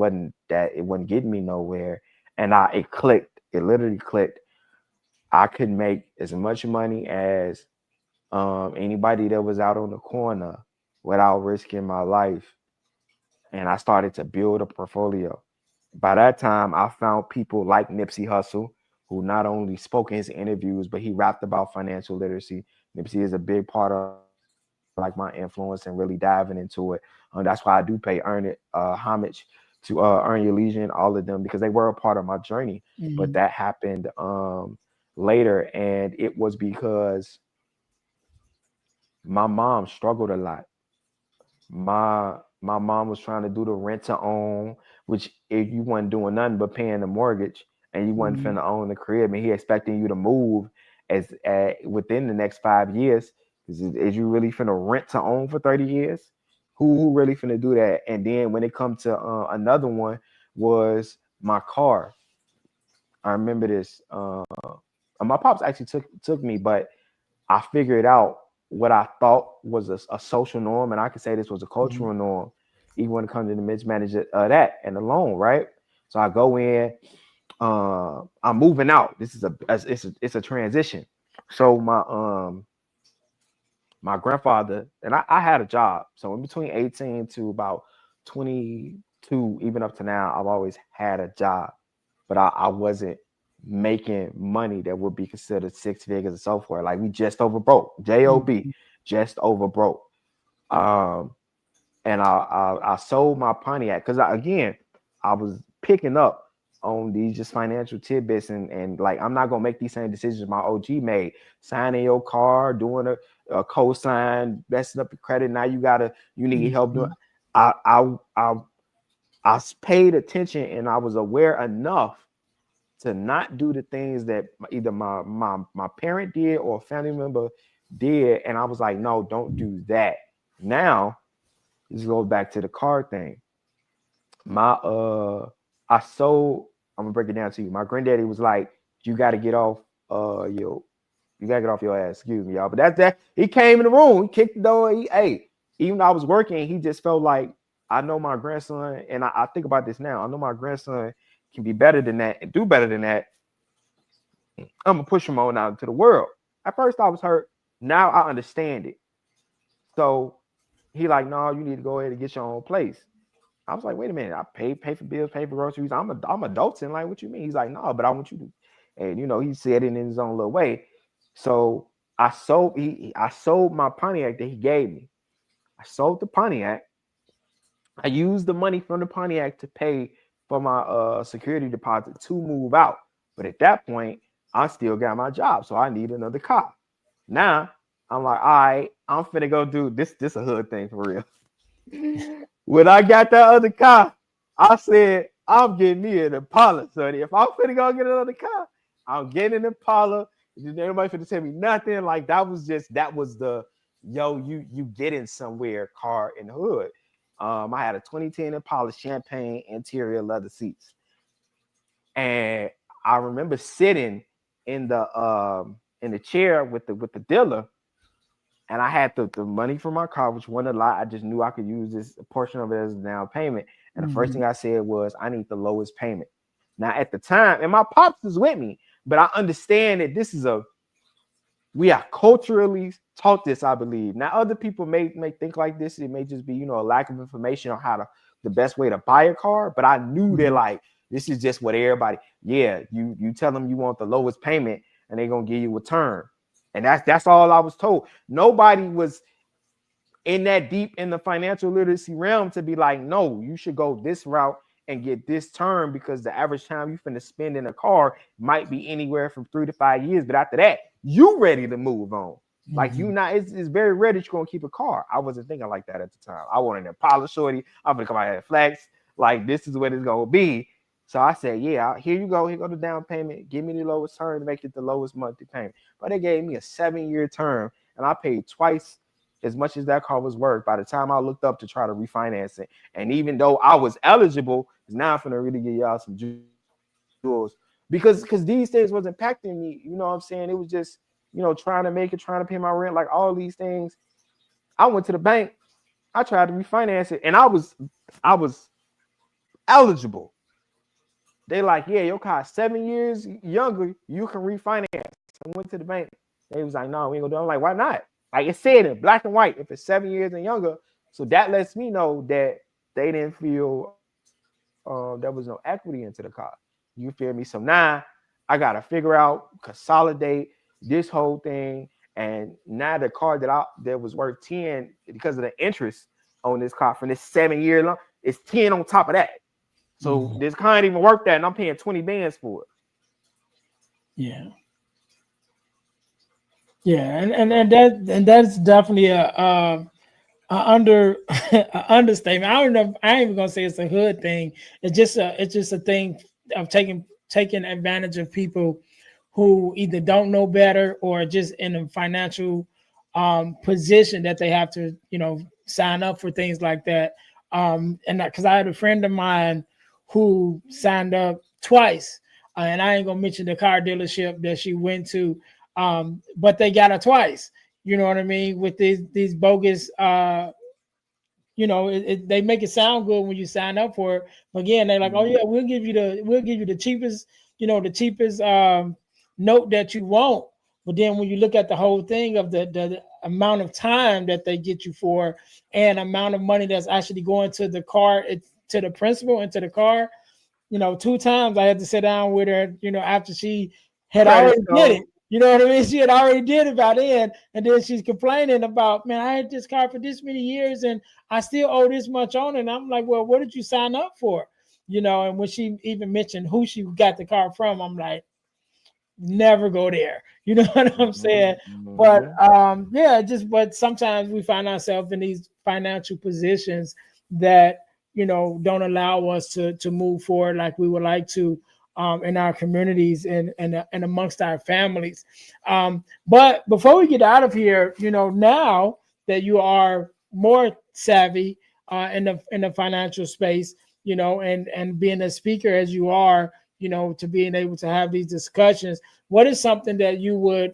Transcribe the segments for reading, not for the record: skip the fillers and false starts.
it wasn't getting me nowhere. And it clicked. It literally clicked. I could make as much money as anybody that was out on the corner without risking my life. And I started to build a portfolio. By that time, I found people like Nipsey Hussle, who not only spoke in his interviews, but he rapped about financial literacy. Nipsey is a big part of like my influence and really diving into it. That's why I do pay homage to Earn Your Legion, all of them, because they were a part of my journey. But Mm-hmm. that happened later, and it was because my mom struggled a lot. My mom was trying to do the rent to own, which if you wasn't doing nothing but paying the mortgage and you wasn't Mm-hmm. finna own the crib, and he expecting you to move as within the next 5 years. Is you really finna rent to own for 30 years? Who really finna do that? And then when it come to another one was my car. I remember this. My pops actually took me, but I figured out what I thought was a social norm, and I could say this was a Mm-hmm. cultural norm, even when it comes to the mismanagement of that and the loan, right? So I go in, I'm moving out. This is it's a transition. So my grandfather and I had a job. So in between 18 to about 22, even up to now, I've always had a job, but I wasn't making money that would be considered six figures and so forth. Like we just over broke, job, Mm-hmm. just over broke. Um, and I sold my Pontiac because again, I was picking up on these just financial tidbits and like I'm not gonna make these same decisions my OG made. Signing your car, doing a co-sign, messing up your credit. Now you need help doing. Mm-hmm. I I I paid attention and I was aware enough to not do the things that either my parent did or a family member did, and I was like, no, don't do that. Now this goes back to the car thing. My I sold. I'm gonna break it down to you. My granddaddy was like, you got to get off your you gotta get off your ass. Excuse me, y'all. But that he came in the room, he kicked the door. Hey, even though I was working, he just felt like I know my grandson, and I think about this now. I know my grandson can be better than that and do better than that. I'm gonna push him on out into the world. At first, I was hurt. Now I understand it. So he like, no, you need to go ahead and get your own place. I was like, wait a minute, I pay for bills, pay for groceries. I'm adulting. Like, what you mean? He's like, no, but I want you to. And he said it in his own little way. So I sold my Pontiac that he gave me. I sold the Pontiac. I used the money from the Pontiac to pay for my security deposit to move out. But at that point, I still got my job, so I need another car. Now I'm like, all right, I'm finna go do this. This a hood thing for real. When I got that other car, I said, I'm getting me an Impala, sonny. If I'm finna go get another car, I'm getting an Impala. Nobody finna tell me nothing. Like that was the you getting somewhere car in the hood. I had a 2010 Impala champagne interior leather seats. And I remember sitting in the chair with the dealer, and I had the money for my car, which wasn't a lot. I just knew I could use this portion of it as a down payment. And the first Mm-hmm. thing I said was, I need the lowest payment. Now at the time, and my pops was with me, but I understand that we are culturally taught this, I believe. Now other people may think like this. It may just be, a lack of information on the best way to buy a car. But I knew that Mm-hmm. like this is just what everybody, yeah, you tell them you want the lowest payment and they're gonna give you a term. And that's all I was told. Nobody was in that deep in the financial literacy realm to be like, no, you should go this route and get this term because the average time you finna spend in a car might be anywhere from 3 to 5 years. But after that, you ready to move on. Like Mm-hmm. it's very rare that you're gonna keep a car. I wasn't thinking like that at the time. I wanted an Impala shorty. I'm gonna come out here flex. Like this is what it's gonna be. So I said, yeah, here you go. Here go the down payment. Give me the lowest term to make it the lowest monthly payment. But they gave me a 7-year term, and I paid twice as much as that car was worth by the time I looked up to try to refinance it. And even though I was eligible, it's now I'm gonna really give y'all some jewels because these things was impacting me. You know what I'm saying? It was just trying to make it, trying to pay my rent, like all these things. I went to the bank. I tried to refinance it, and I was eligible. They like, yeah, your car 7 years younger, you can refinance. I went to the bank. They was like, no, we ain't gonna do it. I'm like, why not? Like it said in black and white, if it's 7 years and younger. So that lets me know that they didn't feel there was no equity into the car. You feel me? So now I gotta figure out, consolidate this whole thing, and now the car that was worth 10 because of the interest on this car from this 7 year long, it's 10 on top of that. So this car ain't even worth that, and I'm paying 20 bands for it. Yeah. Yeah, So and that's definitely a under a understatement. I don't know. I ain't even gonna say it's a hood thing. It's just a thing of taking advantage of people who either don't know better or just in a financial position that they have to sign up for things like that. And because I had a friend of mine who signed up twice, and I ain't gonna mention the car dealership that she went to, but they got her twice. You know what I mean? With these bogus, they make it sound good when you sign up for it. But again, they're like, oh yeah, we'll give you the cheapest, the cheapest note that you want. But then when you look at the whole thing of the amount of time that they get you for, and amount of money that's actually going to the car, to the principal and to the car, 2 times I had to sit down with her, after she had credit already did score. it. You know what I mean? She had already did it by then. And then she's complaining about, man, I had this car for this many years and I still owe this much on it. And I'm like, well, what did you sign up for? And when she even mentioned who she got the car from, I'm like, never go there. You know what I'm saying? But Mm-hmm. yeah, but sometimes we find ourselves in these financial positions that don't allow us to move forward like we would like to, in our communities and amongst our families. But before we get out of here, now that you are more savvy in the financial space, and being a speaker as you are, to being able to have these discussions, what is something that you would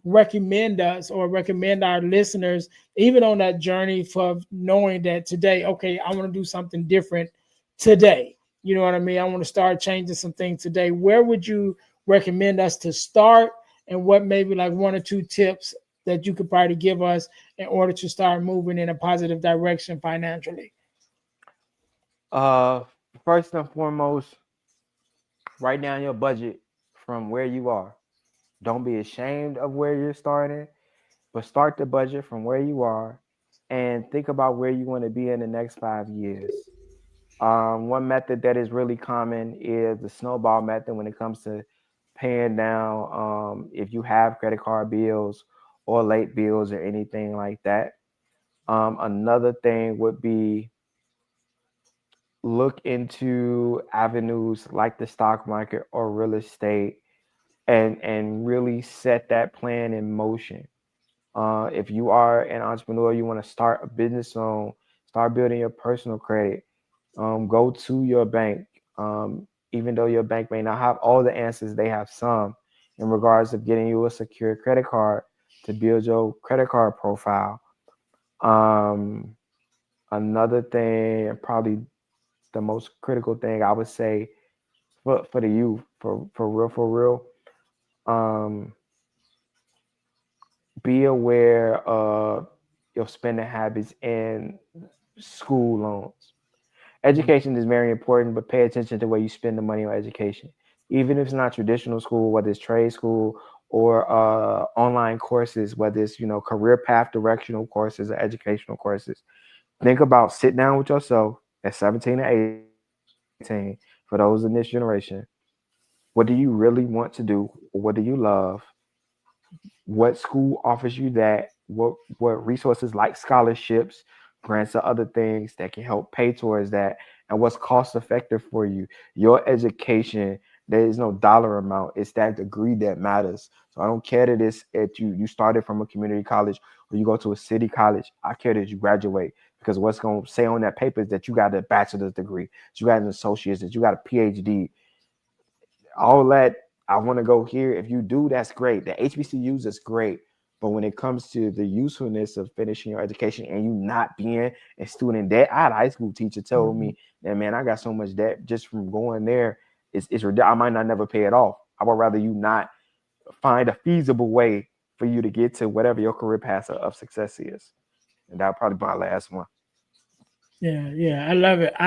recommend us or recommend our listeners, even on that journey for knowing that today, okay, I want to do something different today. You know what I mean? I want to start changing some things today. Where would you recommend us to start? And what maybe like one or two tips that you could probably give us in order to start moving in a positive direction financially? Uh, First and foremost, write down your budget from where you are. Don't be ashamed of where you're starting, but start the budget from where you are and think about where you want to be in the next 5 years. One method that is really common is the snowball method when it comes to paying down, if you have credit card bills or late bills or anything like that. Another thing would be look into avenues like the stock market or real estate, and really set that plan in motion. If you are an entrepreneur, you want to start a business on, start building your personal credit. Go to your bank. Even though your bank may not have all the answers, they have some in regards of getting you a secure credit card to build your credit card profile. Um, Another thing, and probably the most critical thing I would say for the youth, for real, um, be aware of your spending habits and school loans. Education is very important, but pay attention to where you spend the money on education. Even if it's not traditional school, whether it's trade school or online courses, whether it's career path directional courses or educational courses. Think about sit down with yourself at 17 or 18 for those in this generation. What do you really want to do? What do you love? What school offers you that? What resources like scholarships, grants, or other things that can help pay towards that, and what's cost effective for you? Your education, there is no dollar amount. It's that degree that matters. So I don't care that it's at you started from a community college or you go to a city college. I care that you graduate, because what's going to say on that paper is that you got a bachelor's degree, that you got an associate's, that you got a PhD. All that, I want to go here. If you do, that's great. The HBCUs is great. But when it comes to the usefulness of finishing your education and you not being a student debt, I had a high school teacher told me that, man, I got so much debt just from going there. It's I might not never pay it off. I would rather you not find a feasible way for you to get to whatever your career path of success is. And that'll probably be my last one. Yeah, yeah, I love it. I